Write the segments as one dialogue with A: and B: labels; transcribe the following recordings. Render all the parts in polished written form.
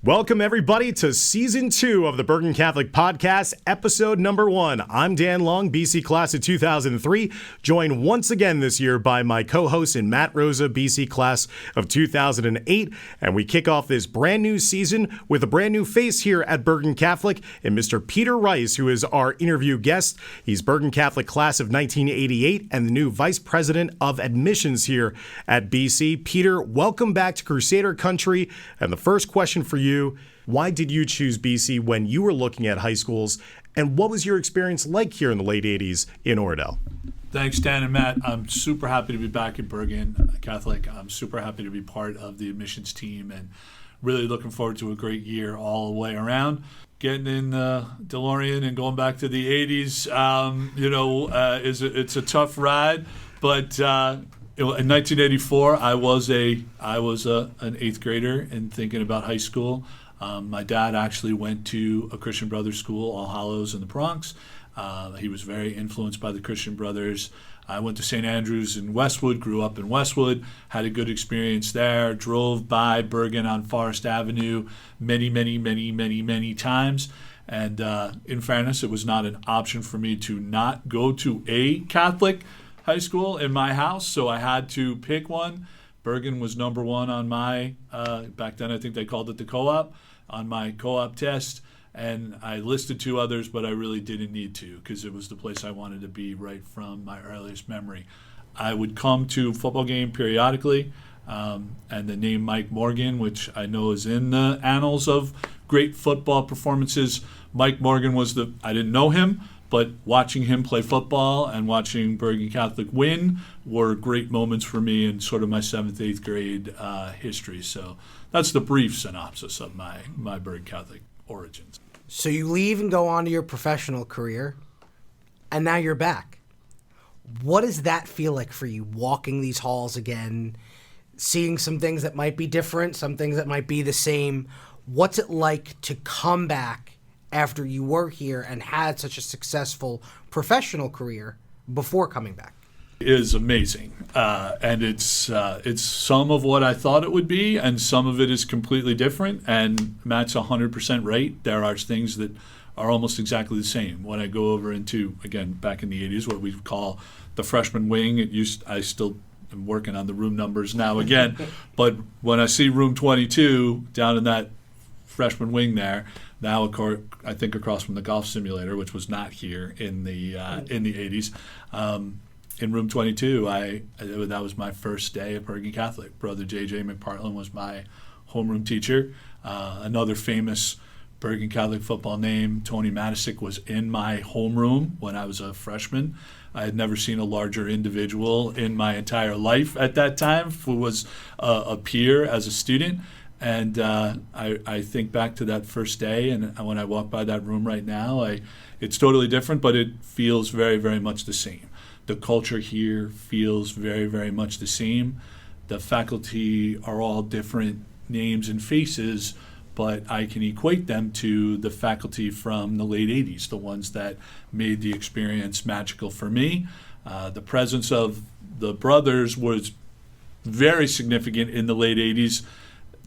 A: Welcome, everybody, to Season 2 of the Bergen Catholic Podcast, Episode number 1. I'm Dan Long, BC Class of 2003, joined once again this year by my co-host and Matt Rosa, BC Class of 2008, and we kick off this brand new season with a brand new face here at Bergen Catholic, and Mr. Peter Rice, who is our interview guest. He's Bergen Catholic Class of 1988 and the new Vice President of Admissions here at BC. Peter, welcome back to Crusader Country, and the first question for you: why did you choose BC when you were looking at high schools, and what was your experience like here in the late 80s in Oradell?
B: Thanks, Dan and Matt. I'm super happy to be back in Bergen Catholic. I'm super happy to be part of the admissions team and really looking forward to a great year all the way around. Getting in DeLorean and going back to the 80s, it's a tough ride, but in 1984, I was an 8th grader and thinking about high school. My dad actually went to a Christian Brothers school, All Hallows in the Bronx. He was very influenced by the Christian Brothers. I went to St. Andrews in Westwood, grew up in Westwood, had a good experience there, drove by Bergen on Forest Avenue many times. And in fairness, it was not an option for me to not go to a Catholic high school in my house, so I had to pick one. Bergen was number one on my, back then I think they called it the co-op, on my co-op test, and I listed 2 others, but I really didn't need to because it was the place I wanted to be right from my earliest memory. I would come to football game periodically, and the name Mike Morgan, which I know is in the annals of great football performances. Mike Morgan was I didn't know him, but watching him play football and watching Bergen Catholic win were great moments for me in sort of my 7th, 8th grade history. So that's the brief synopsis of my Bergen Catholic origins.
C: So you leave and go on to your professional career, and now you're back. What does that feel like for you, walking these halls again, seeing some things that might be different, some things that might be the same? What's it like to come back after you were here and had such a successful professional career before coming back?
B: It is amazing, and it's some of what I thought it would be, and some of it is completely different. And Matt's 100% right. There are things that are almost exactly the same. When I go over into, again, back in the 80s, what we call the freshman wing, I still am working on the room numbers now again, but when I see room 22 down in that freshman wing there, now I think across from the golf simulator, which was not here in the 80s. In room 22, that was my first day at Bergen Catholic. Brother J.J. McPartland was my homeroom teacher. Another famous Bergen Catholic football name, Tony Matisic, was in my homeroom when I was a freshman. I had never seen a larger individual in my entire life at that time, who was a peer as a student. And I think back to that first day, and when I walk by that room right now, it's totally different, but it feels very, very much the same. The culture here feels very, very much the same. The faculty are all different names and faces, but I can equate them to the faculty from the late 80s, the ones that made the experience magical for me. The presence of the brothers was very significant in the late 80s.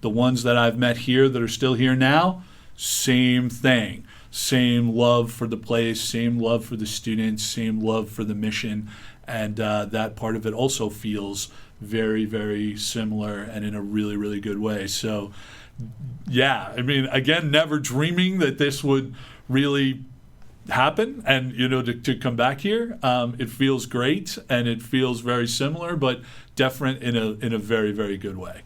B: The ones that I've met here that are still here now, same thing. Same love for the place, same love for the students, same love for the mission. And that part of it also feels very, very similar and in a really, really good way. So, yeah, I mean, again, never dreaming that this would really happen and, to come back here. It feels great and it feels very similar, but different in a very, very good way.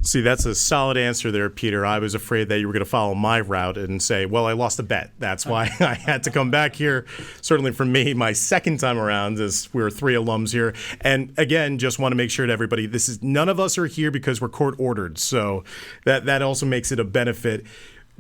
A: See, that's a solid answer there, Peter. I was afraid that you were going to follow my route and say, well, I lost a bet. That's why I had to come back here. Certainly for me, my second time around, as we're 3 alums here. And again, just want to make sure to everybody, none of us are here because we're court ordered. So that also makes it a benefit.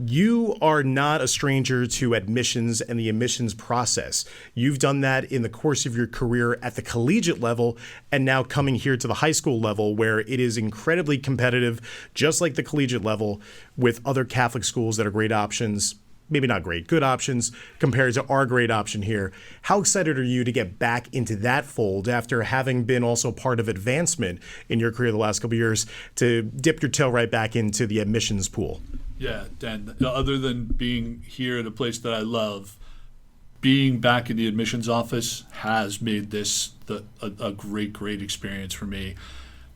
A: You are not a stranger to admissions and the admissions process. You've done that in the course of your career at the collegiate level and now coming here to the high school level where it is incredibly competitive, just like the collegiate level, with other Catholic schools that are great options, maybe not great, good options compared to our great option here. How excited are you to get back into that fold after having been also part of advancement in your career the last couple of years to dip your toe right back into the admissions pool?
B: Yeah, Dan, other than being here at a place that I love, being back in the admissions office has made this a great experience for me.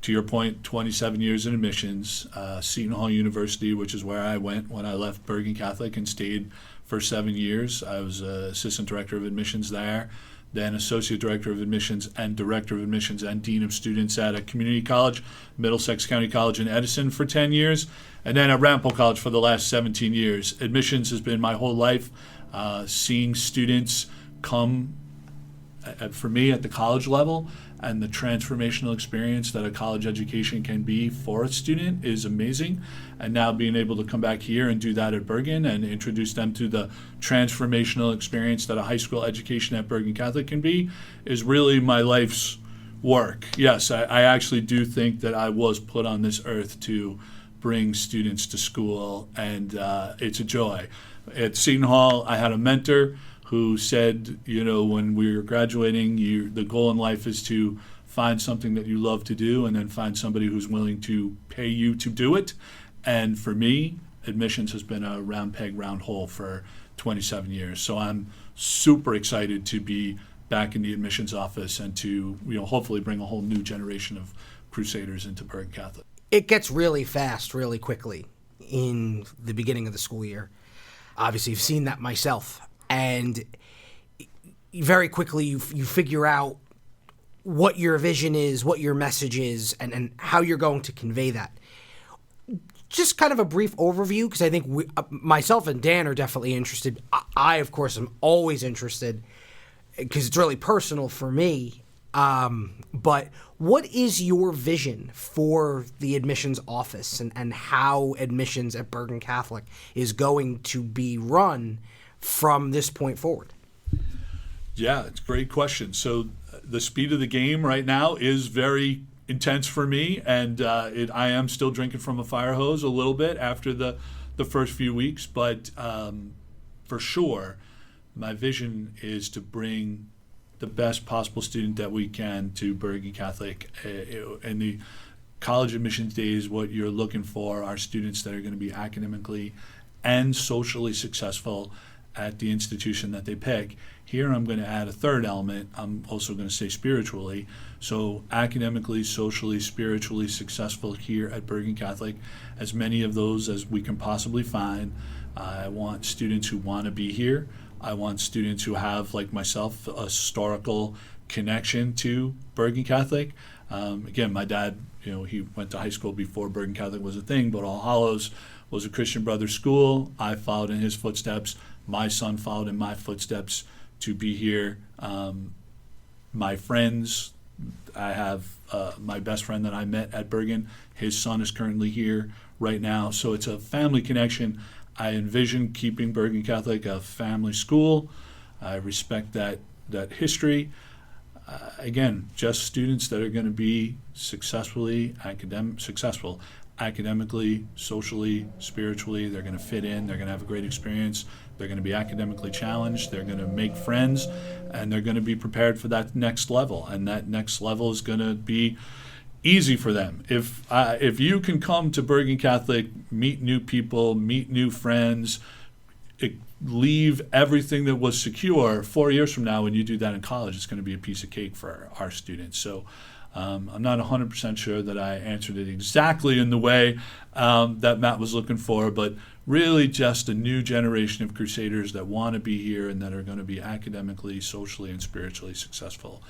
B: To your point, 27 years in admissions, Seton Hall University, which is where I went when I left Bergen Catholic and stayed for 7 years. I was assistant director of admissions there, then associate director of admissions and director of admissions and dean of students at a community college, Middlesex County College in Edison for 10 years, and then at Ramapo College for the last 17 years. Admissions has been my whole life. Seeing students come, for me, at the college level, and the transformational experience that a college education can be for a student is amazing. And now being able to come back here and do that at Bergen and introduce them to the transformational experience that a high school education at Bergen Catholic can be is really my life's work. Yes, I actually do think that I was put on this earth to bring students to school, and it's a joy. At Seton Hall, I had a mentor who said, when we were graduating, the goal in life is to find something that you love to do and then find somebody who's willing to pay you to do it. And for me, admissions has been a round peg, round hole for 27 years. So I'm super excited to be back in the admissions office and to hopefully bring a whole new generation of Crusaders into Bergen Catholic.
C: It gets really fast, really quickly in the beginning of the school year. Obviously, you've seen that myself. And very quickly you figure out what your vision is, what your message is, and how you're going to convey that. Just kind of a brief overview, because I think myself and Dan are definitely interested. I, of course, am always interested because it's really personal for me. But what is your vision for the admissions office and how admissions at Bergen Catholic is going to be run from this point forward?
B: Yeah, it's a great question. So the speed of the game right now is very intense for me, and I am still drinking from a fire hose a little bit after the first few weeks, but for sure, my vision is to bring the best possible student that we can to Bergen Catholic. In the college admissions days, what you're looking for are students that are going to be academically and socially successful at the institution that they pick. Here I'm going to add a third element. I'm also going to say spiritually. So academically, socially, spiritually successful here at Bergen Catholic, as many of those as we can possibly find. I want students who want to be here. I want students who have, like myself, a historical connection to Bergen Catholic. Again, my dad, he went to high school before Bergen Catholic was a thing, but All Hallows was a Christian Brothers school. I followed in his footsteps. My son followed in my footsteps to be here. My friends, I have my best friend that I met at Bergen. His son is currently here right now. So it's a family connection. I envision keeping Bergen Catholic a family school. I respect that history. Again, just students that are going to be successful academically, socially, spiritually. They're going to fit in. They're going to have a great experience. They're going to be academically challenged. They're going to make friends, and they're going to be prepared for that next level. And that next level is going to be easy for them. If you can come to Bergen Catholic, meet new people, meet new friends, leave everything that was secure 4 years from now, when you do that in college, it's going to be a piece of cake for our students. So I'm not 100% sure that I answered it exactly in the way that Matt was looking for, but really just a new generation of Crusaders that want to be here and that are going to be academically, socially, and spiritually successful.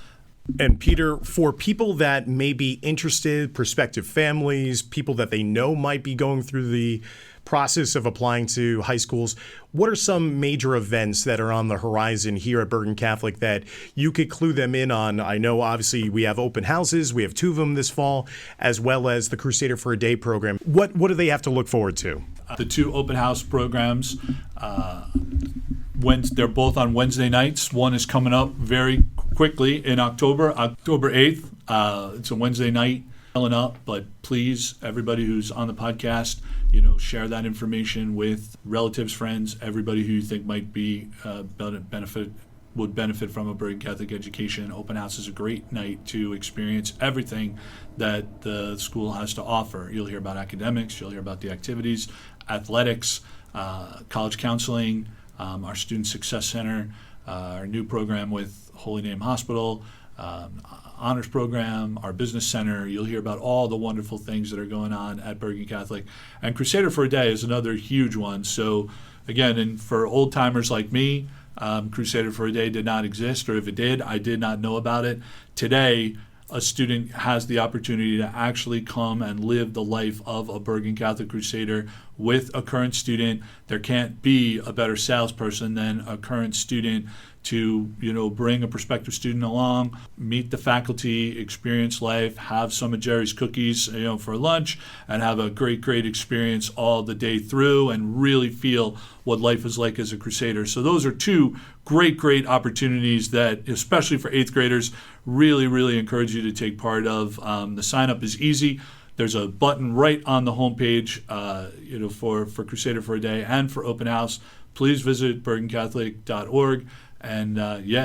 A: And Peter, for people that may be interested, prospective families, people that they know might be going through the process of applying to high schools, what are some major events that are on the horizon here at Bergen Catholic that you could clue them in on? I know obviously we have open houses, we have 2 of them this fall, as well as the Crusader for a Day program. What do they have to look forward to?
B: The 2 open house programs, they're both on Wednesday nights. One is coming up very quickly in October 8th. It's a Wednesday night filling up, but please, everybody who's on the podcast, share that information with relatives, friends, everybody who you think might be would benefit from a Bergen Catholic education. Open house is a great night to experience everything that the school has to offer. You'll hear about academics, you'll hear about the activities, athletics, college counseling, our Student Success Center, our new program with Holy Name Hospital, honors program, our business center. You'll hear about all the wonderful things that are going on at Bergen Catholic. And Crusader for a Day is another huge one. So again, and for old timers like me, Crusader for a Day did not exist, or if it did, I did not know about it. Today, a student has the opportunity to actually come and live the life of a Bergen Catholic Crusader with a current student. There can't be a better salesperson than a current student to, bring a prospective student along, meet the faculty, experience life, have some of Jerry's cookies, for lunch, and have a great experience all the day through and really feel what life is like as a Crusader. So those are two great opportunities that, especially for 8th graders, really encourage you to take part of. The sign up is easy. There's a button right on the homepage, for Crusader for a Day and for Open House. Please visit bergencatholic.org. And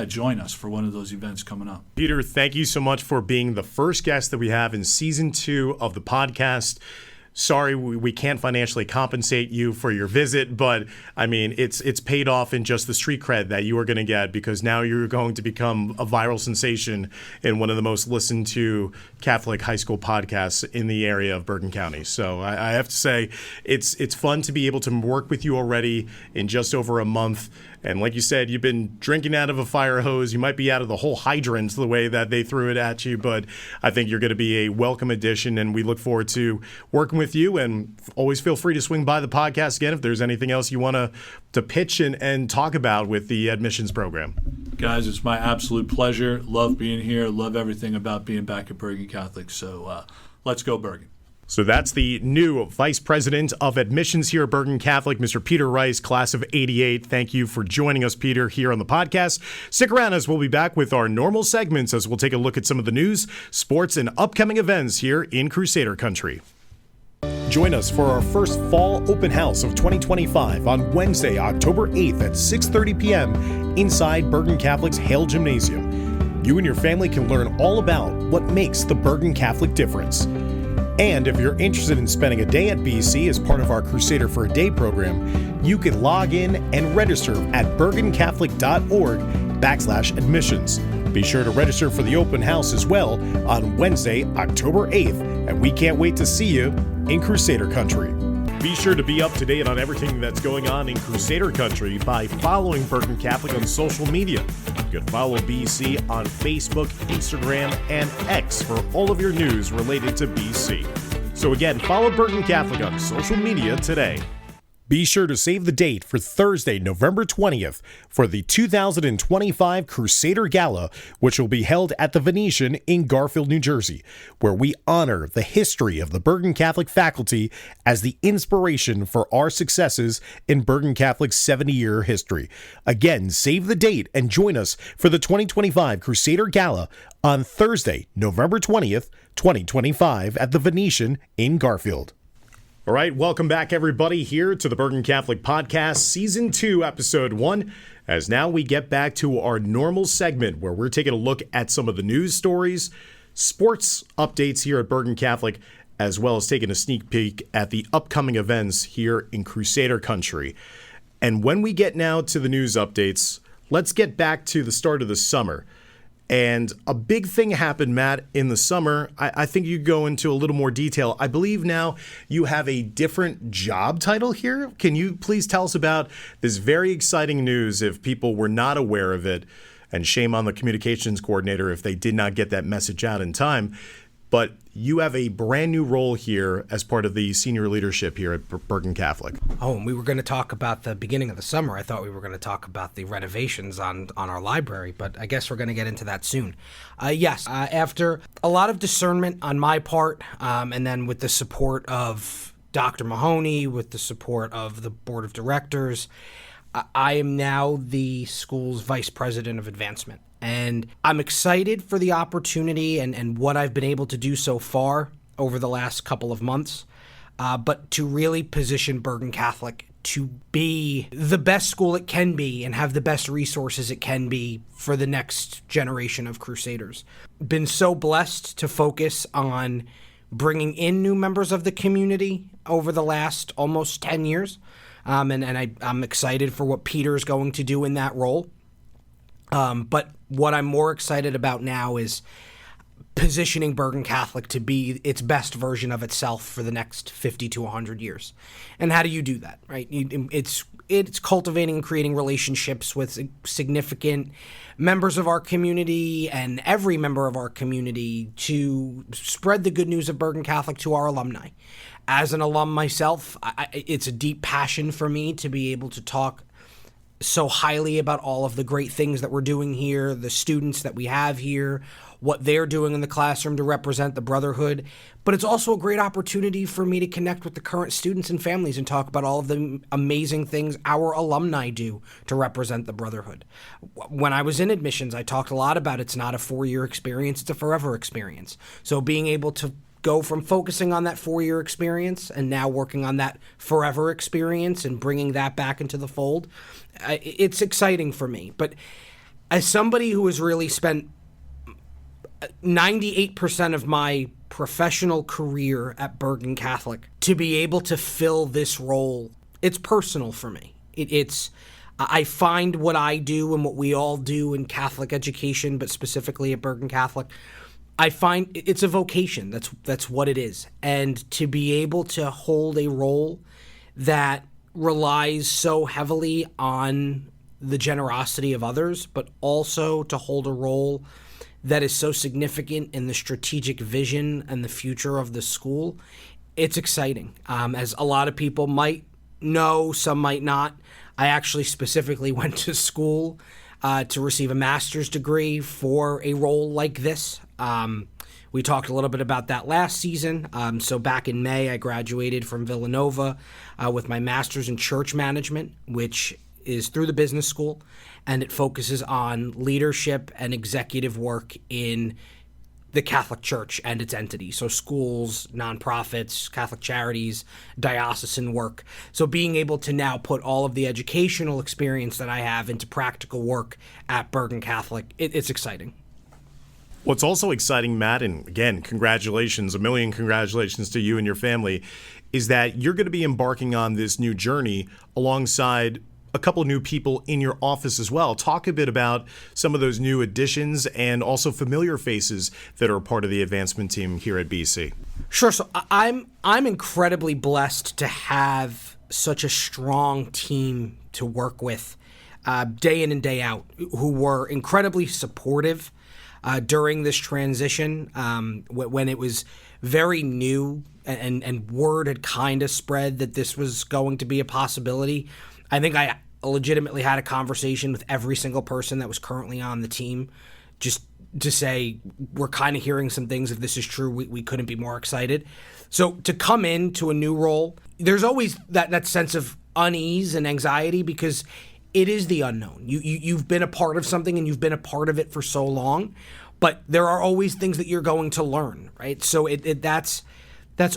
B: join us for one of those events coming up.
A: Peter, thank you so much for being the first guest that we have in season 2 of the podcast. Sorry, we can't financially compensate you for your visit, but I mean, it's paid off in just the street cred that you are going to get, because now you're going to become a viral sensation in one of the most listened to Catholic high school podcasts in the area of Bergen County. So I have to say, it's fun to be able to work with you already in just over a month. And like you said, you've been drinking out of a fire hose. You might be out of the whole hydrant the way that they threw it at you, but I think you're going to be a welcome addition, and we look forward to working with you. And always feel free to swing by the podcast again if there's anything else you want to pitch and talk about with the admissions program.
B: Guys, it's my absolute pleasure. Love being here. Love everything about being back at Bergen Catholic. So let's go, Bergen.
A: So that's the new Vice President of Admissions here at Bergen Catholic, Mr. Peter Rice, class of 88. Thank you for joining us, Peter, here on the podcast. Stick around as we'll be back with our normal segments as we'll take a look at some of the news, sports, and upcoming events here in Crusader Country. Join us for our first fall open house of 2025 on Wednesday, October 8th at 6:30 p.m. inside Bergen Catholic's Hale Gymnasium. You and your family can learn all about what makes the Bergen Catholic difference. And if you're interested in spending a day at BC as part of our Crusader for a Day program, you can log in and register at bergencatholic.org/admissions. Be sure to register for the open house as well on Wednesday, October 8th, and we can't wait to see you in Crusader Country. Be sure to be up to date on everything that's going on in Crusader Country by following Bergen Catholic on social media. You can follow BC on Facebook, Instagram, and X for all of your news related to BC. So again, follow Bergen Catholic on social media today. Be sure to save the date for Thursday, November 20th for the 2025 Crusader Gala, which will be held at the Venetian in Garfield, New Jersey, where we honor the history of the Bergen Catholic faculty as the inspiration for our successes in Bergen Catholic's 70-year history. Again, save the date and join us for the 2025 Crusader Gala on Thursday, November 20th, 2025 at the Venetian in Garfield. All right, welcome back, everybody, here to the Bergen Catholic Podcast, Season 2, Episode 1, as now we get back to our normal segment where we're taking a look at some of the news stories, sports updates here at Bergen Catholic, as well as taking a sneak peek at the upcoming events here in Crusader Country. And when we get now to the news updates, let's get back to the start of the summer. And a big thing happened, Matt, in the summer. I think you go into a little more detail. I believe now you have a different job title here. Can you please tell us about this very exciting news if people were not aware of it? And shame on the communications coordinator if they did not get that message out in time. But you have a brand new role here as part of the senior leadership here at Bergen Catholic.
C: Oh, and we were going to talk about the beginning of the summer. I thought we were going to talk about the renovations on our library, but I guess we're going to get into that soon. After a lot of discernment on my part, and then with the support of Dr. Mahoney, with the support of the board of directors, I am now the school's vice president of advancement. And I'm excited for the opportunity and what I've been able to do so far over the last couple of months, but to really position Bergen Catholic to be the best school it can be and have the best resources it can be for the next generation of Crusaders. Been so blessed to focus on bringing in new members of the community over the last almost 10 years. I'm excited for what Peter's going to do in that role. But what I'm more excited about now is positioning Bergen Catholic to be its best version of itself for the next 50 to 100 years. And how do you do that, right? It's cultivating and creating relationships with significant members of our community and every member of our community to spread the good news of Bergen Catholic to our alumni. As an alum myself, it's a deep passion for me to be able to talk so highly about all of the great things that we're doing here, the students that we have here, what they're doing in the classroom to represent the brotherhood. But it's also a great opportunity for me to connect with the current students and families and talk about all of the amazing things our alumni do to represent the brotherhood. When I was in admissions, I talked a lot about it's not a 4-year experience, it's a forever experience. So being able to go from focusing on that 4-year experience and now working on that forever experience and bringing that back into the fold, it's exciting for me. But as somebody who has really spent 98% of my professional career at Bergen Catholic, to be able to fill this role, it's personal for me. I find what I do and what we all do in Catholic education, but specifically at Bergen Catholic, I find it's a vocation. That's what it is. And to be able to hold a role that relies so heavily on the generosity of others, but also to hold a role that is so significant in the strategic vision and the future of the school, it's exciting. As a lot of people might know, some might not, I actually specifically went to school to receive a master's degree for a role like this. We talked a little bit about that last season. So back in May, I graduated from Villanova with my master's in church management, which is through the business school, and it focuses on leadership and executive work in the Catholic Church and its entities, so schools, nonprofits, Catholic charities, diocesan work. So being able to now put all of the educational experience that I have into practical work at Bergen Catholic, it's exciting.
A: What's also exciting, Matt, and again, congratulations, a million congratulations to you and your family, is that you're going to be embarking on this new journey alongside a couple of new people in your office as well. Talk a bit about some of those new additions and also familiar faces that are part of the advancement team here at BC.
C: Sure. So I'm incredibly blessed to have such a strong team to work with day in and day out, who were incredibly supportive during this transition when it was very new and word had kind of spread that this was going to be a possibility. I think I legitimately had a conversation with every single person that was currently on the team just to say, we're kind of hearing some things. If this is true, we couldn't be more excited. So to come into a new role, there's always that sense of unease and anxiety because it is the unknown. You've been a part of something and you've been a part of it for so long, but there are always things that you're going to learn, right? So that's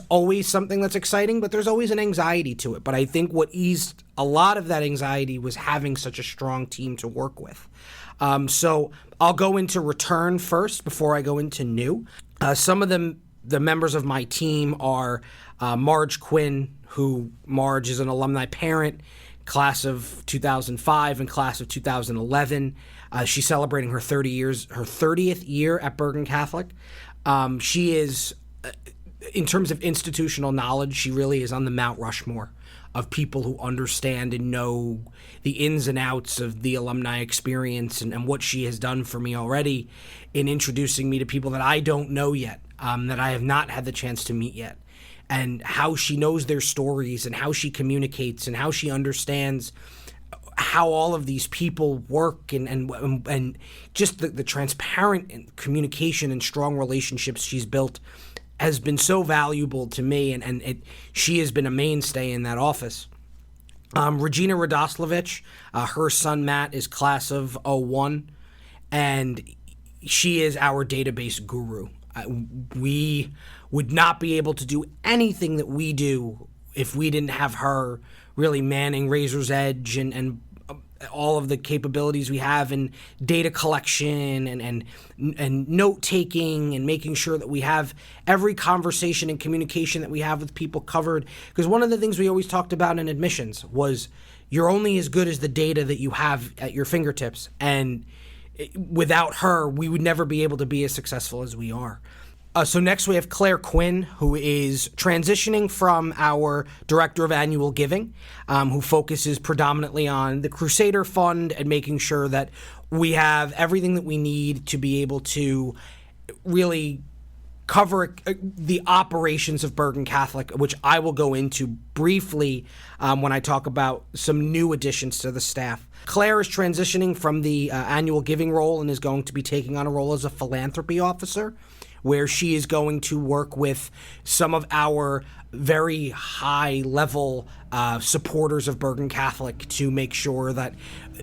C: always something that's exciting, but there's always an anxiety to it. But I think what eased a lot of that anxiety was having such a strong team to work with. So I'll go into return first before I go into new. Some of the members of my team are Marge Quinn, who Marge is an alumni parent, class of 2005 and class of 2011. She's celebrating her 30th year at Bergen Catholic. She is, in terms of institutional knowledge, she really is on the Mount Rushmore of people who understand and know the ins and outs of the alumni experience and what she has done for me already in introducing me to people that I don't know yet, that I have not had the chance to meet yet, and how she knows their stories and how she communicates and how she understands how all of these people work and just the transparent communication and strong relationships she's built has been so valuable to me, and she has been a mainstay in that office. Regina Radoslavich, her son Matt is class of 01, and she is our database guru. We would not be able to do anything that we do if we didn't have her really manning Razor's Edge and all of the capabilities we have in data collection and note taking and making sure that we have every conversation and communication that we have with people covered. Because one of the things we always talked about in admissions was you're only as good as the data that you have at your fingertips. And without her, we would never be able to be as successful as we are. So next we have Claire Quinn, who is transitioning from our Director of Annual Giving, who focuses predominantly on the Crusader Fund and making sure that we have everything that we need to be able to really cover the operations of Bergen Catholic, which I will go into briefly when I talk about some new additions to the staff. Claire is transitioning from the annual giving role and is going to be taking on a role as a philanthropy officer, where she is going to work with some of our very high-level supporters of Bergen Catholic to make sure that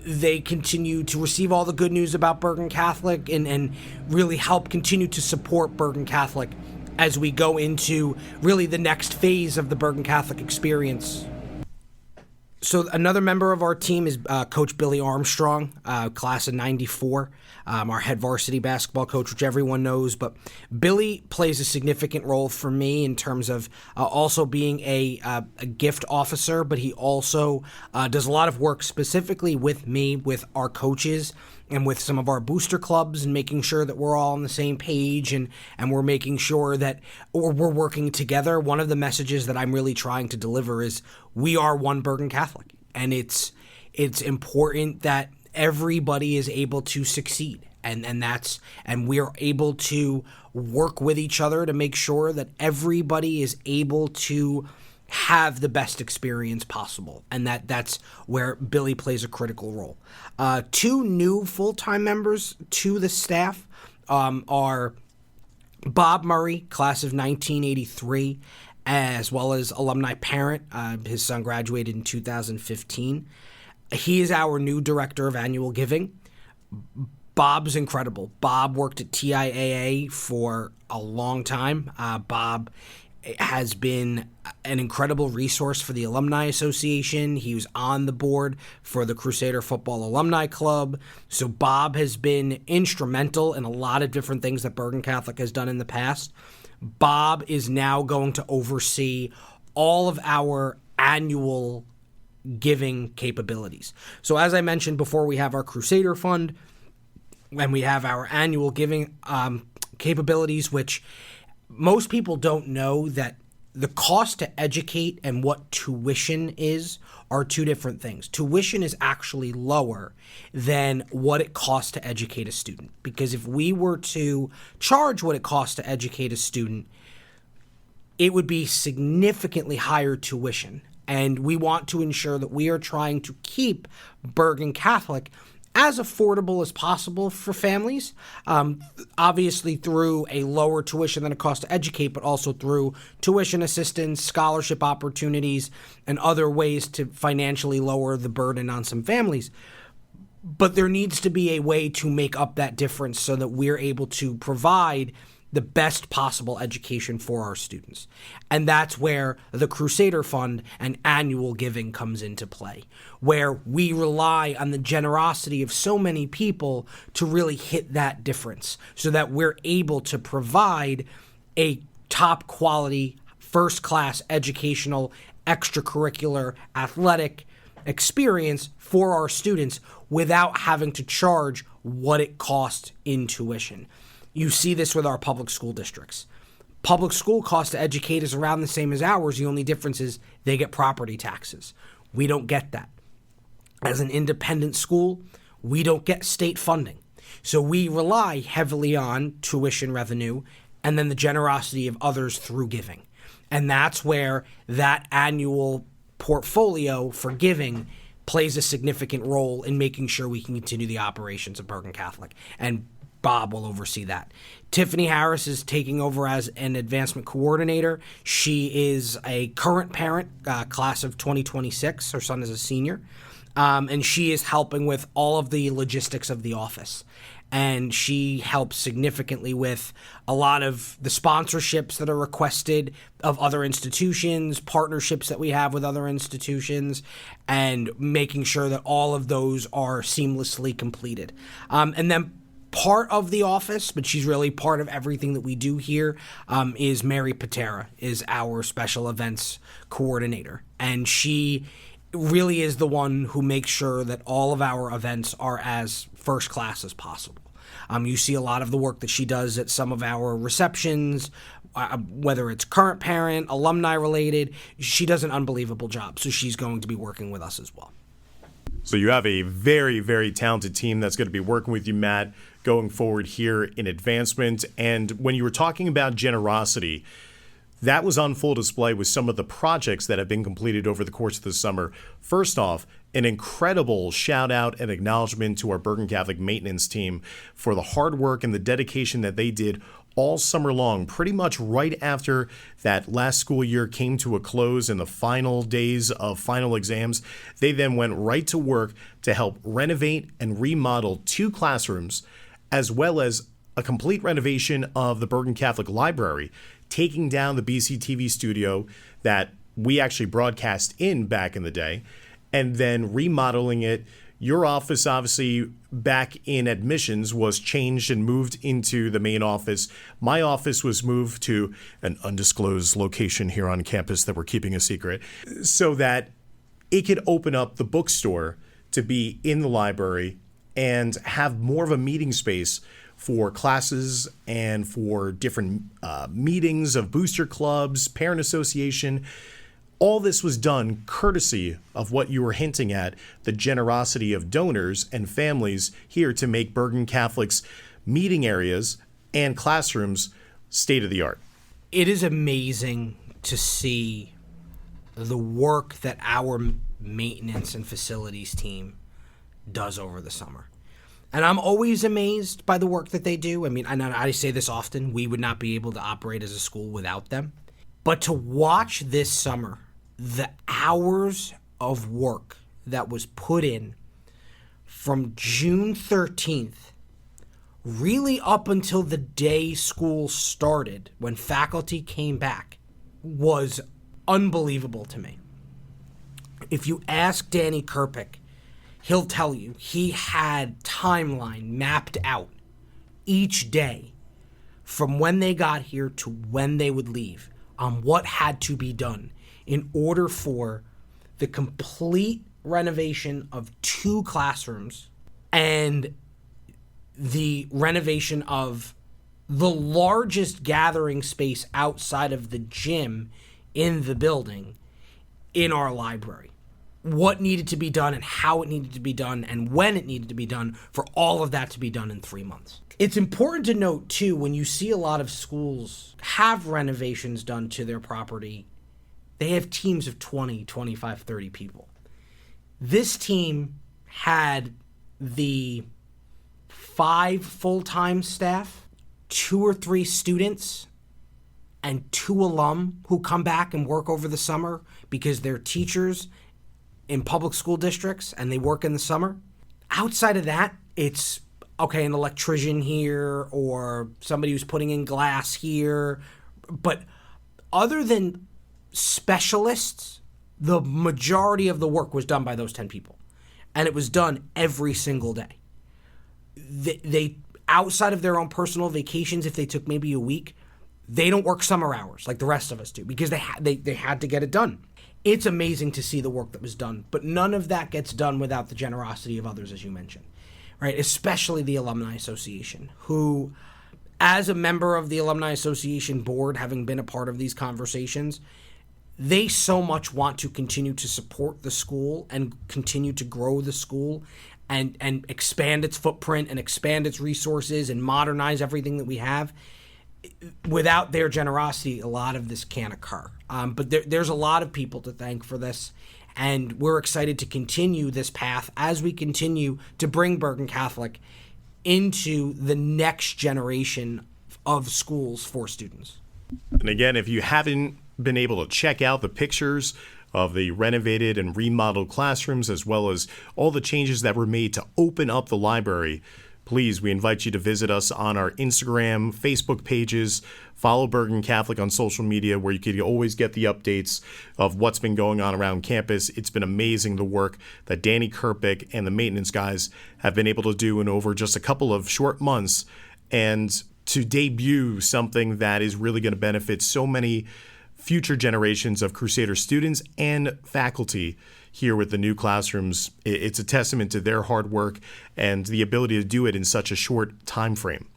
C: they continue to receive all the good news about Bergen Catholic and really help continue to support Bergen Catholic as we go into really the next phase of the Bergen Catholic experience. So another member of our team is Coach Billy Armstrong, class of 94, our head varsity basketball coach, which everyone knows. But Billy plays a significant role for me in terms of also being a gift officer, but he also does a lot of work specifically with me, with our coaches, and with some of our booster clubs, and making sure that we're all on the same page and we're making sure that we're working together. One of the messages that I'm really trying to deliver is we are one Bergen Catholic, and it's important that everybody is able to succeed, and we're able to work with each other to make sure that everybody is able to have the best experience possible, and that's where Billy plays a critical role. Two new full-time members to the staff are Bob Murray, class of 1983, as well as alumni parent. His son graduated in 2015. He is our new Director of Annual Giving. Bob's incredible. Bob worked at TIAA for a long time. Bob has been an incredible resource for the Alumni Association. He was on the board for the Crusader Football Alumni Club. So Bob has been instrumental in a lot of different things that Bergen Catholic has done in the past. Bob is now going to oversee all of our annual giving capabilities. So as I mentioned before, we have our Crusader Fund and we have our annual giving capabilities, which most people don't know that the cost to educate and what tuition is are two different things. Tuition is actually lower than what it costs to educate a student. Because if we were to charge what it costs to educate a student, it would be significantly higher tuition. And we want to ensure that we are trying to keep Bergen Catholic as affordable as possible for families, obviously through a lower tuition than it costs to educate, but also through tuition assistance, scholarship opportunities, and other ways to financially lower the burden on some families. But there needs to be a way to make up that difference so that we're able to provide the best possible education for our students. And that's where the Crusader Fund and annual giving comes into play, where we rely on the generosity of so many people to really hit that difference so that we're able to provide a top quality, first class educational, extracurricular, athletic experience for our students without having to charge what it costs in tuition. You see this with our public school districts. Public school cost to educate is around the same as ours. The only difference is they get property taxes. We don't get that. As an independent school, we don't get state funding. So we rely heavily on tuition revenue and then the generosity of others through giving. And that's where that annual portfolio for giving plays a significant role in making sure we can continue the operations of Bergen Catholic. And Bob will oversee that. Tiffany Harris is taking over as an advancement coordinator. She is a current parent, class of 2026. Her son is a senior. And she is helping with all of the logistics of the office. and she helps significantly with a lot of the sponsorships that are requested of other institutions, partnerships that we have with other institutions, and making sure that all of those are seamlessly completed. And then part of the office, but she's really part of everything that we do here, is Mary Patera, is our special events coordinator. And she really is the one who makes sure that all of our events are as first class as possible. You see a lot of the work that she does at some of our receptions, whether it's current parent, alumni related. She does an unbelievable job, so she's going to be working with us as well.
A: So you have a very, very talented team that's going to be working with you, Matt, going forward here in advancement. And when you were talking about generosity, that was on full display with some of the projects that have been completed over the course of the summer. First off, an incredible shout out and acknowledgement to our Bergen Catholic maintenance team for the hard work and the dedication that they did all summer long, pretty much right after that last school year came to a close in the final days of final exams. They then went right to work to help renovate and remodel 2 classrooms, as well as a complete renovation of the Bergen Catholic Library, taking down the BCTV studio that we actually broadcast in back in the day, and then remodeling it. Your office, obviously, back in admissions was changed and moved into the main office. My office was moved to an undisclosed location here on campus that we're keeping a secret, so that it could open up the bookstore to be in the library and have more of a meeting space for classes and for different meetings of booster clubs, parent association. All this was done courtesy of what you were hinting at, the generosity of donors and families here to make Bergen Catholic's meeting areas and classrooms state of the art.
C: It is amazing to see the work that our maintenance and facilities team does over the summer. And I'm always amazed by the work that they do. I mean, I say this often, we would not be able to operate as a school without them. But to watch this summer, the hours of work that was put in from June 13th, really up until the day school started, when faculty came back, was unbelievable to me. If you ask Danny Kerpick, he'll tell you he had timeline mapped out each day from when they got here to when they would leave on what had to be done in order for the complete renovation of 2 classrooms and the renovation of the largest gathering space outside of the gym in the building in our library. What needed to be done and how it needed to be done and when it needed to be done for all of that to be done in 3 months. It's important to note, too, when you see a lot of schools have renovations done to their property, they have teams of 20, 25, 30 people. This team had the 5 full-time staff, 2 or 3 students, and 2 alum who come back and work over the summer because they're teachers in public school districts and they work in the summer. Outside of that, it's, okay, an electrician here or somebody who's putting in glass here. But other than specialists, the majority of the work was done by those 10 people. And it was done every single day. They outside of their own personal vacations, if they took maybe a week, they don't work summer hours like the rest of us do because they had to get it done. It's amazing to see the work that was done, but none of that gets done without the generosity of others, as you mentioned, right? Especially the Alumni Association, who, as a member of the Alumni Association board, having been a part of these conversations, they so much want to continue to support the school and continue to grow the school and expand its footprint and expand its resources and modernize everything that we have. Without their generosity, a lot of this can't occur. But there's a lot of people to thank for this, and we're excited to continue this path as we continue to bring Bergen Catholic into the next generation of schools for students.
A: And again, if you haven't been able to check out the pictures of the renovated and remodeled classrooms, as well as all the changes that were made to open up the library, please, we invite you to visit us on our Instagram, Facebook pages. Follow Bergen Catholic on social media, where you can always get the updates of what's been going on around campus. It's been amazing the work that Danny Kerpick and the maintenance guys have been able to do in over just a couple of short months, and to debut something that is really going to benefit so many future generations of Crusader students and faculty here with the new classrooms. It's a testament to their hard work and the ability to do it in such a short time frame.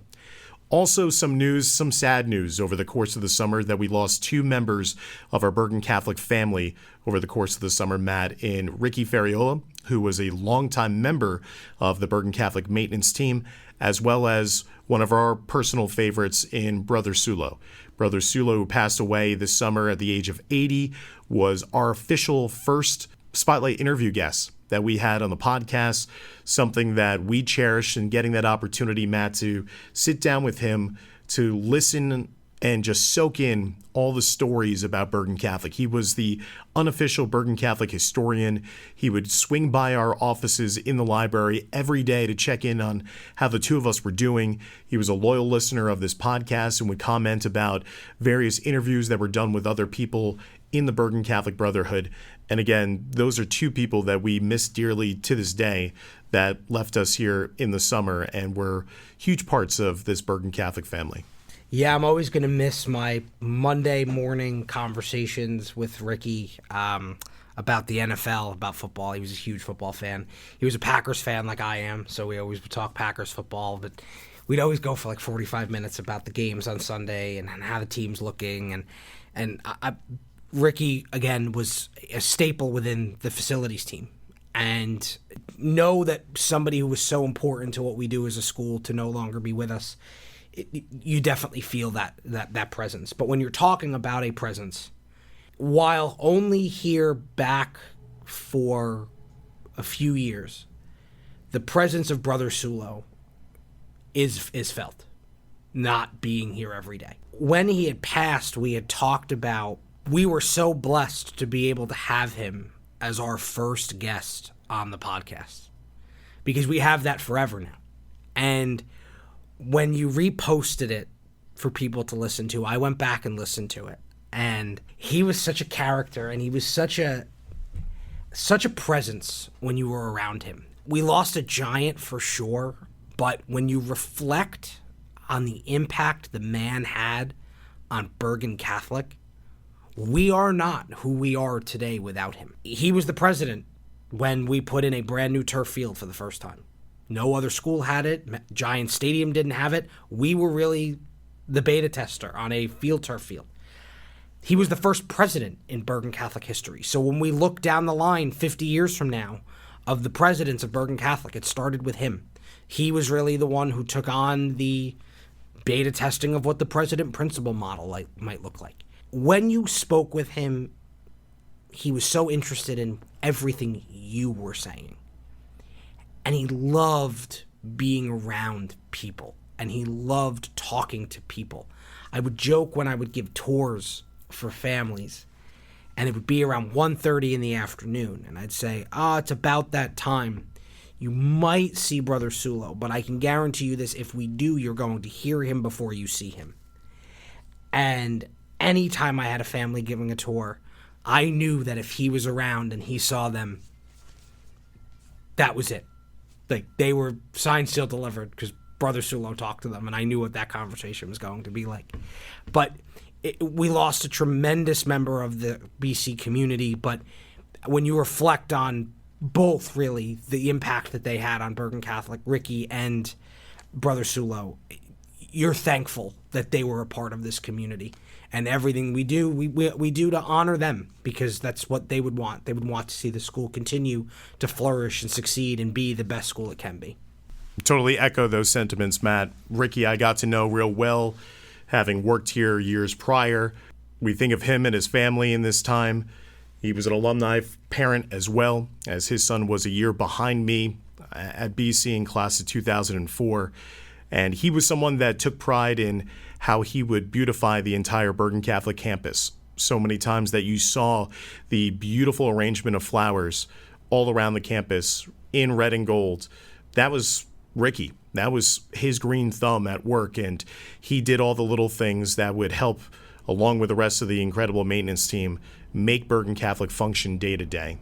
A: Also, some news, some sad news over the course of the summer, that we lost 2 members of our Bergen Catholic family over the course of the summer, Matt, in Ricky Ferriola, who was a longtime member of the Bergen Catholic maintenance team, as well as one of our personal favorites in Brother Sulo. Brother Sulo, who passed away this summer at the age of 80, was our official first Spotlight interview guest that we had on the podcast, something that we cherish, and getting that opportunity, Matt, to sit down with him, to listen and just soak in all the stories about Bergen Catholic. He was the unofficial Bergen Catholic historian. He would swing by our offices in the library every day to check in on how the two of us were doing. He was a loyal listener of this podcast and would comment about various interviews that were done with other people in the Bergen Catholic Brotherhood. And again, those are 2 people that we miss dearly to this day, that left us here in the summer and were huge parts of this Bergen Catholic family.
C: Yeah, I'm always going to miss my Monday morning conversations with Ricky about the NFL, about football. He was a huge football fan. He was a Packers fan like I am, so we always would talk Packers football. But we'd always go for like 45 minutes about the games on Sunday and how the team's looking. And Ricky, again, was a staple within the facilities team. And know that somebody who was so important to what we do as a school to no longer be with us, you definitely feel that presence. But when you're talking about a presence, while only here back for a few years, the presence of Brother Sulo is felt, not being here every day. When he had passed, we had talked about, we were so blessed to be able to have him as our first guest on the podcast, because we have that forever now. And when you reposted it for people to listen to, I went back and listened to it. And he was such a character, and he was such a presence when you were around him. We lost a giant for sure, but when you reflect on the impact the man had on Bergen Catholic, we are not who we are today without him. He was the president when we put in a brand new turf field for the first time. No other school had it. Giant Stadium didn't have it. We were really the beta tester on a field turf field. He was the first president in Bergen Catholic history. So when we look down the line 50 years from now of the presidents of Bergen Catholic, it started with him. He was really the one who took on the beta testing of what the president principal model might look like. When you spoke with him, he was so interested in everything you were saying. And he loved being around people, and he loved talking to people. I would joke when I would give tours for families, and it would be around 1:30 in the afternoon, and I'd say, it's about that time. You might see Brother Sulo, but I can guarantee you this, if we do, you're going to hear him before you see him. And anytime I had a family giving a tour, I knew that if he was around and he saw them, that was it. Like, they were signed, sealed, delivered, because Brother Sulo talked to them, and I knew what that conversation was going to be like. But we lost a tremendous member of the BC community, but when you reflect on both, really, the impact that they had on Bergen Catholic, Ricky and Brother Sulo, you're thankful that they were a part of this community. And everything we do, we do to honor them, because that's what they would want. They would want to see the school continue to flourish and succeed and be the best school it can be.
A: Totally echo those sentiments, Matt. Ricky, I got to know real well, having worked here years prior. We think of him and his family in this time. He was an alumni parent as well, as his son was a year behind me at BC in class of 2004. And he was someone that took pride in how he would beautify the entire Bergen Catholic campus. So many times that you saw the beautiful arrangement of flowers all around the campus in red and gold. That was Ricky. That was his green thumb at work, and he did all the little things that would help, along with the rest of the incredible maintenance team, make Bergen Catholic function day to day.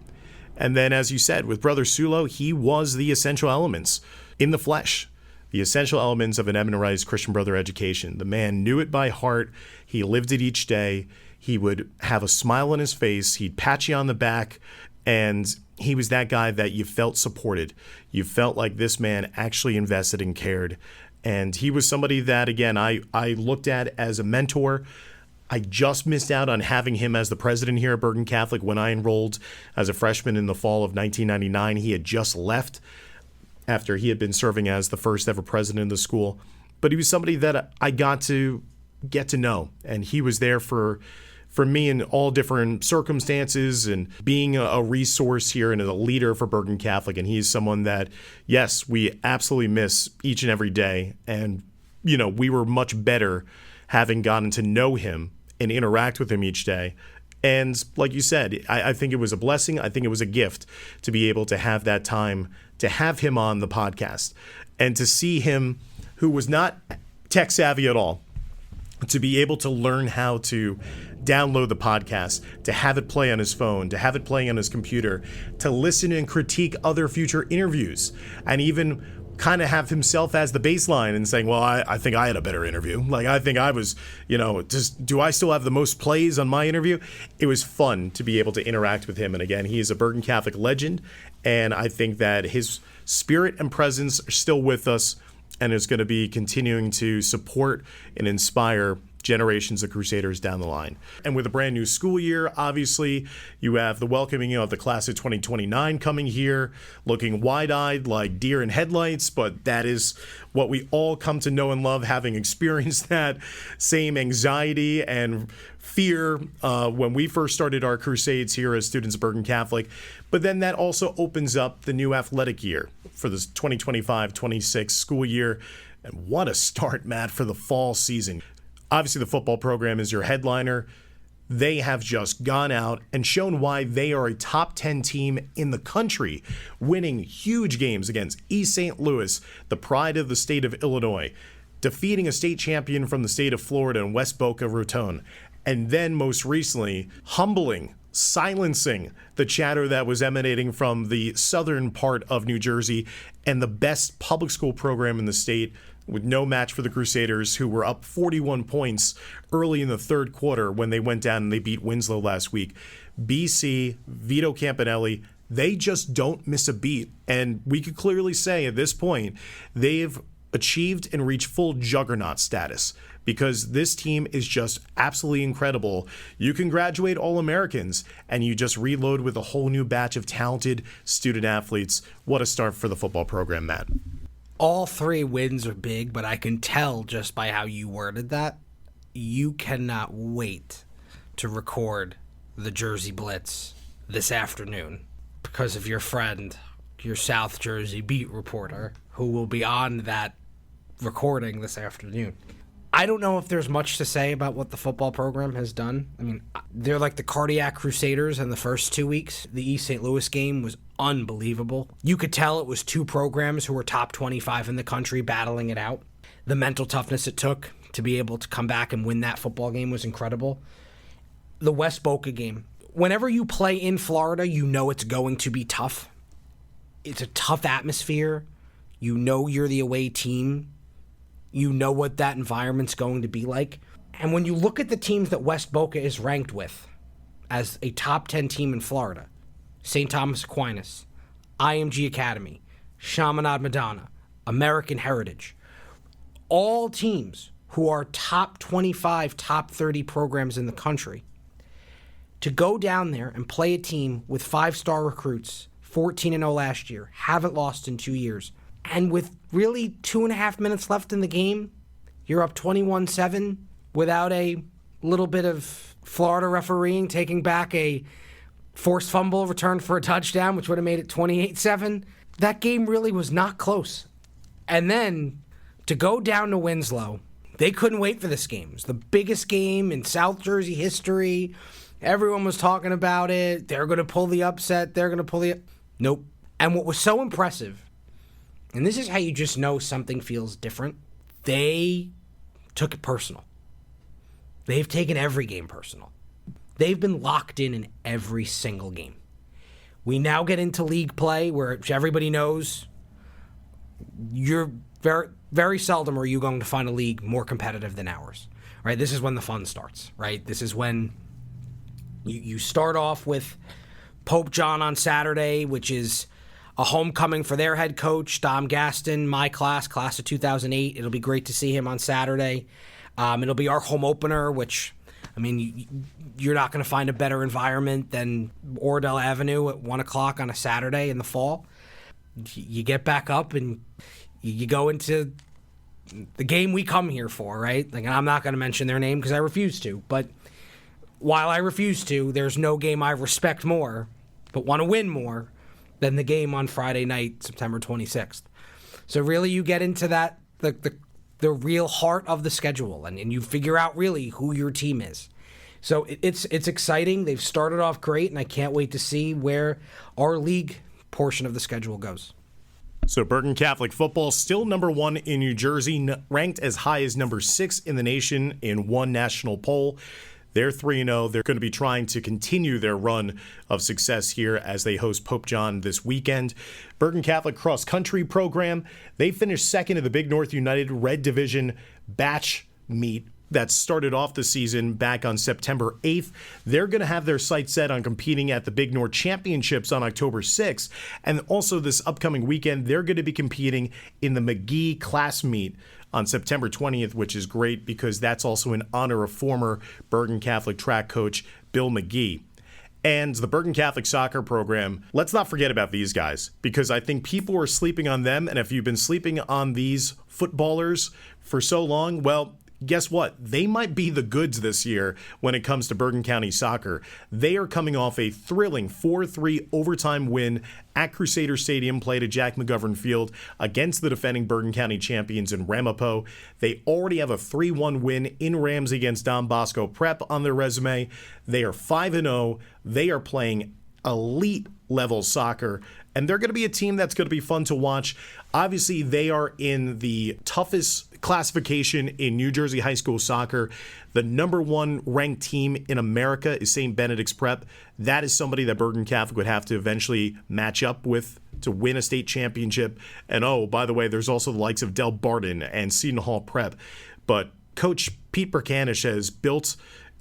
A: And then, as you said, with Brother Sulo, he was the essential elements in the flesh, the essential elements of an Edmund Rice Christian Brother education. The man knew it by heart. He lived it each day. He would have a smile on his face. He'd pat you on the back, and he was that guy that you felt supported. You felt like this man actually invested and cared. And he was somebody that, again, I looked at as a mentor. I just missed out on having him as the president here at Bergen Catholic when I enrolled as a freshman in the fall of 1999. He had just left after he had been serving as the first ever president of the school. But he was somebody that I got to get to know. And he was there for me in all different circumstances and being a resource here and a leader for Bergen Catholic. And he's someone that, yes, we absolutely miss each and every day. And, we were much better having gotten to know him and interact with him each day. And like you said, I think it was a blessing. I think it was a gift to be able to have that time to have him on the podcast and to see him, who was not tech savvy at all, to be able to learn how to download the podcast, to have it play on his phone, to have it playing on his computer, to listen and critique other future interviews, and even kind of have himself as the baseline and saying, well, I think I had a better interview. Like, I think I was, do I still have the most plays on my interview? It was fun to be able to interact with him. And again, he is a Bergen Catholic legend. And I think that his spirit and presence are still with us and is going to be continuing to support and inspire generations of Crusaders down the line. And with a brand new school year, obviously, you have the welcoming of the class of 2029 coming here, looking wide-eyed like deer in headlights, but that is what we all come to know and love, having experienced that same anxiety and fear when we first started our crusades here as students of Bergen Catholic. But then that also opens up the new athletic year for this 2025-26 school year. And what a start, Matt, for the fall season. Obviously, the football program is your headliner. They have just gone out and shown why they are a top 10 team in the country, winning huge games against East St. Louis, the pride of the state of Illinois, defeating a state champion from the state of Florida in West Boca Raton, and then most recently, silencing the chatter that was emanating from the southern part of New Jersey and the best public school program in the state, with no match for the Crusaders, who were up 41 points early in the third quarter when they went down and they beat Winslow last week. BC, Vito Campanelli, they just don't miss a beat. And we could clearly say at this point, they've achieved and reached full juggernaut status because this team is just absolutely incredible. You can graduate All-Americans and you just reload with a whole new batch of talented student athletes. What a start for the football program, Matt.
C: All three wins are big, but I can tell just by how you worded that, you cannot wait to record the Jersey Blitz this afternoon because of your friend, your South Jersey beat reporter, who will be on that recording this afternoon. I don't know if there's much to say about what the football program has done. I mean, they're like the Cardiac Crusaders in the first 2 weeks. The East St. Louis game was unbelievable. You could tell it was two programs who were top 25 in the country battling it out. The mental toughness it took to be able to come back and win that football game was incredible. The West Boca game. Whenever you play in Florida, you know it's going to be tough. It's a tough atmosphere. You know you're the away team. You know what that environment's going to be like. And when you look at the teams that West Boca is ranked with as a top 10 team in Florida, St. Thomas Aquinas, IMG Academy, Chaminade Madonna, American Heritage, all teams who are top 25, top 30 programs in the country, to go down there and play a team with 5-star recruits, 14-0 last year, haven't lost in 2 years, and with really 2.5 minutes left in the game, you're up 21-7 without a little bit of Florida refereeing taking back a forced fumble returned for a touchdown, which would have made it 28-7. That game really was not close. And then to go down to Winslow, they couldn't wait for this game. It was the biggest game in South Jersey history. Everyone was talking about it. They're going to pull the upset. Nope. And what was so impressive and this is how you just know something feels different, they took it personal. They've taken every game personal. They've been locked in every single game. We now get into league play, which everybody knows you're very, very seldom are you going to find a league more competitive than ours, right? This is when the fun starts, right? This is when you start off with Pope John on Saturday, which is a homecoming for their head coach, Dom Gaston, my class of 2008. It'll be great to see him on Saturday. It'll be our home opener, which, I mean, you're not going to find a better environment than Oradell Avenue at 1 o'clock on a Saturday in the fall. You get back up and you go into the game we come here for, right? Like, I'm not going to mention their name because I refuse to. But while I refuse to, there's no game I respect more but want to win more than the game on Friday night, September 26th. So really you get into that, the real heart of the schedule, and you figure out really who your team is. So it's exciting. They've started off great, and I can't wait to see where our league portion of the schedule goes.
A: So Bergen Catholic football still number 1 in New Jersey, ranked as high as number 6 in the nation in one national poll. They're 3-0. They're going to be trying to continue their run of success here as they host Pope John this weekend. Bergen Catholic cross country program, they finished second in the Big North United Red Division batch meet that started off the season back on September 8th. They're going to have their sights set on competing at the Big North Championships on October 6th. And also this upcoming weekend, they're going to be competing in the McGee Class Meet on September 20th, which is great because that's also in honor of former Bergen Catholic track coach Bill McGee. And the Bergen Catholic soccer program, let's not forget about these guys because I think people are sleeping on them. And if you've been sleeping on these footballers for so long, well, guess what? They might be the goods this year when it comes to Bergen County soccer. They are coming off a thrilling 4-3 overtime win at Crusader Stadium, played at Jack McGovern Field against the defending Bergen County champions in Ramapo. They already have a 3-1 win in Rams against Don Bosco Prep on their resume. They are 5-0. They are playing elite level soccer, and they're going to be a team that's going to be fun to watch. Obviously, they are in the toughest classification in New Jersey high school soccer. The number 1 ranked team in America is St. Benedict's Prep. That is somebody that Bergen Catholic would have to eventually match up with to win a state championship. And oh, by the way, there's also the likes of Del Barton and Seton Hall Prep. But Coach Pete Berkanish has built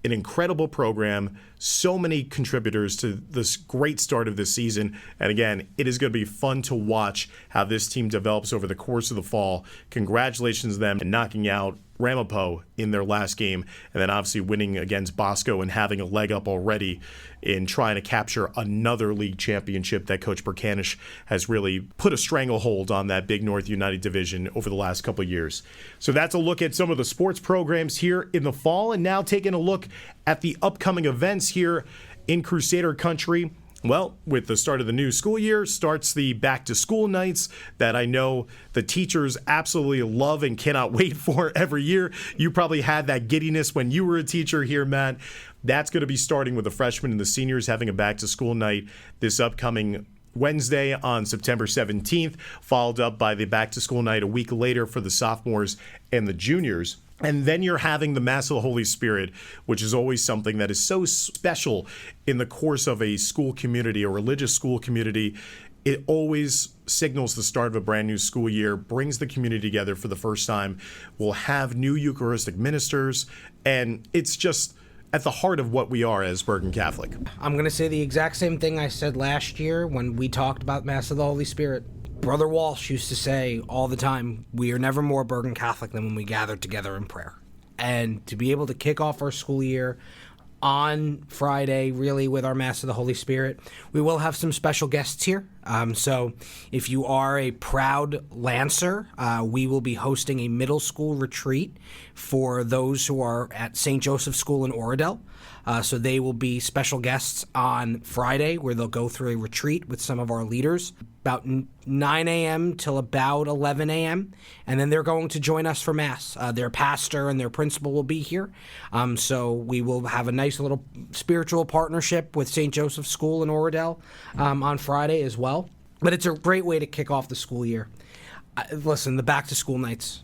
A: an incredible program, so many contributors to this great start of this season. And again, it is going to be fun to watch how this team develops over the course of the fall. Congratulations to them and knocking out Ramapo in their last game, and then obviously winning against Bosco and having a leg up already in trying to capture another league championship that Coach Berkanish has really put a stranglehold on that Big North United division over the last couple of years. So that's a look at some of the sports programs here in the fall, and now taking a look at the upcoming events here in Crusader Country. Well, with the start of the new school year, starts the back-to-school nights that I know the teachers absolutely love and cannot wait for every year. You probably had that giddiness when you were a teacher here, Matt. That's going to be starting with the freshmen and the seniors having a back-to-school night this upcoming Wednesday on September 17th, followed up by the back-to-school night a week later for the sophomores and the juniors. And then you're having the Mass of the Holy Spirit, which is always something that is so special in the course of a school community, a religious school community. It always signals the start of a brand new school year, brings the community together for the first time. We'll have new Eucharistic ministers, and it's just at the heart of what we are as Bergen Catholic.
C: I'm going to say the exact same thing I said last year when we talked about Mass of the Holy Spirit. Brother Walsh used to say all the time, we are never more Bergen Catholic than when we gather together in prayer. And to be able to kick off our school year on Friday, really, with our Mass of the Holy Spirit, we will have some special guests here. So if you are a proud Lancer, we will be hosting a middle school retreat for those who are at St. Joseph's School in Oradell. So they will be special guests on Friday, where they'll go through a retreat with some of our leaders about 9 a.m. till about 11 a.m. And then they're going to join us for Mass. Their pastor and their principal will be here. So we will have a nice little spiritual partnership with St. Joseph's School in Oradell on Friday as well. But it's a great way to kick off the school year. Listen, the back to school nights,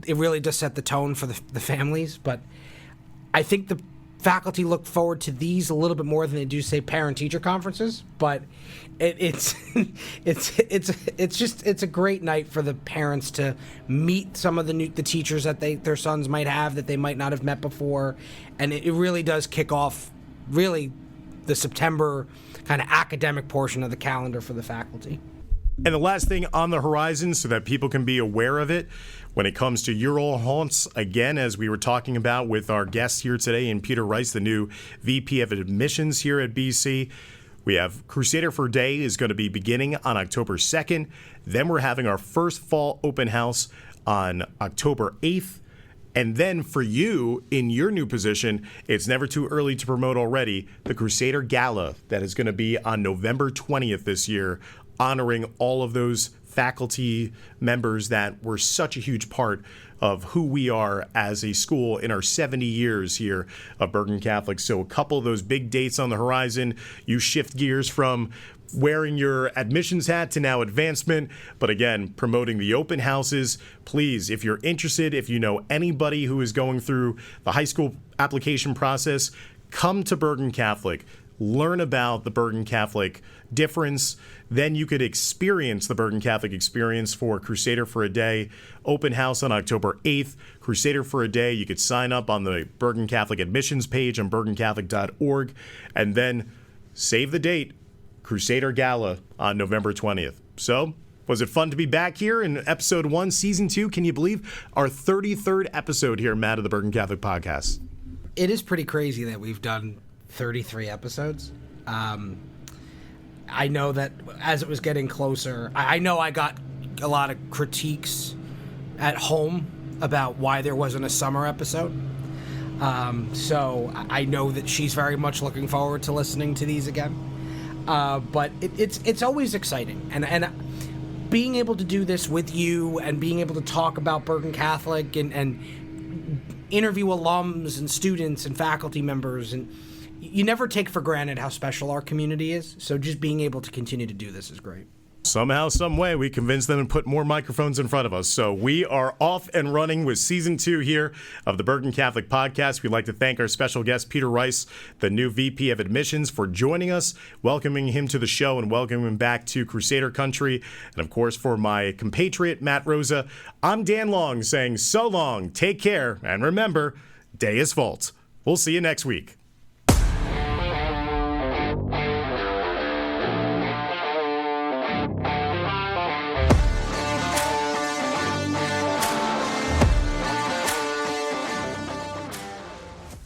C: it really does set the tone for the families, but I think the faculty look forward to these a little bit more than they do, say, parent-teacher conferences. But it's it's a great night for the parents to meet some of the teachers that their sons might have that they might not have met before, and it really does kick off really the September kind of academic portion of the calendar for the faculty.
A: And the last thing on the horizon, so that people can be aware of it, when it comes to your old haunts, again, as we were talking about with our guest here today, and Peter Rice, the new VP of Admissions here at BC, we have Crusader for a Day is going to be beginning on October 2nd. Then we're having our first fall open house on October 8th. And then for you, in your new position, it's never too early to promote already, the Crusader Gala that is going to be on November 20th this year, honoring all of those faculty members that were such a huge part of who we are as a school in our 70 years here of Bergen Catholic. So a couple of those big dates on the horizon. You shift gears from wearing your admissions hat to now advancement. But again, promoting the open houses. Please, if you're interested, if you know anybody who is going through the high school application process, come to Bergen Catholic. Learn about the Bergen Catholic difference. Then you could experience the Bergen Catholic experience for Crusader for a Day. Open house on October 8th. Crusader for a Day. You could sign up on the Bergen Catholic admissions page on bergencatholic.org. And then save the date, Crusader Gala on November 20th. So, was it fun to be back here in episode 1, season 2? Can you believe our 33rd episode here, Matt, of the Bergen Catholic Podcast?
C: It is pretty crazy that we've done 33 episodes. I know that as it was getting closer, I know I got a lot of critiques at home about why there wasn't a summer episode. So I know that she's very much looking forward to listening to these again. But it's always exciting. And being able to do this with you and being able to talk about Bergen Catholic and interview alums and students and faculty members, and you never take for granted how special our community is. So just being able to continue to do this is great.
A: Somehow, some way, we convinced them and put more microphones in front of us. So we are off and running with season 2 here of the Bergen Catholic Podcast. We'd like to thank our special guest, Peter Rice, the new VP of Admissions, for joining us, welcoming him to the show, and welcoming him back to Crusader Country. And of course, for my compatriot, Matt Rosa, I'm Dan Long saying so long, take care, and remember, Deus Vult. We'll see you next week.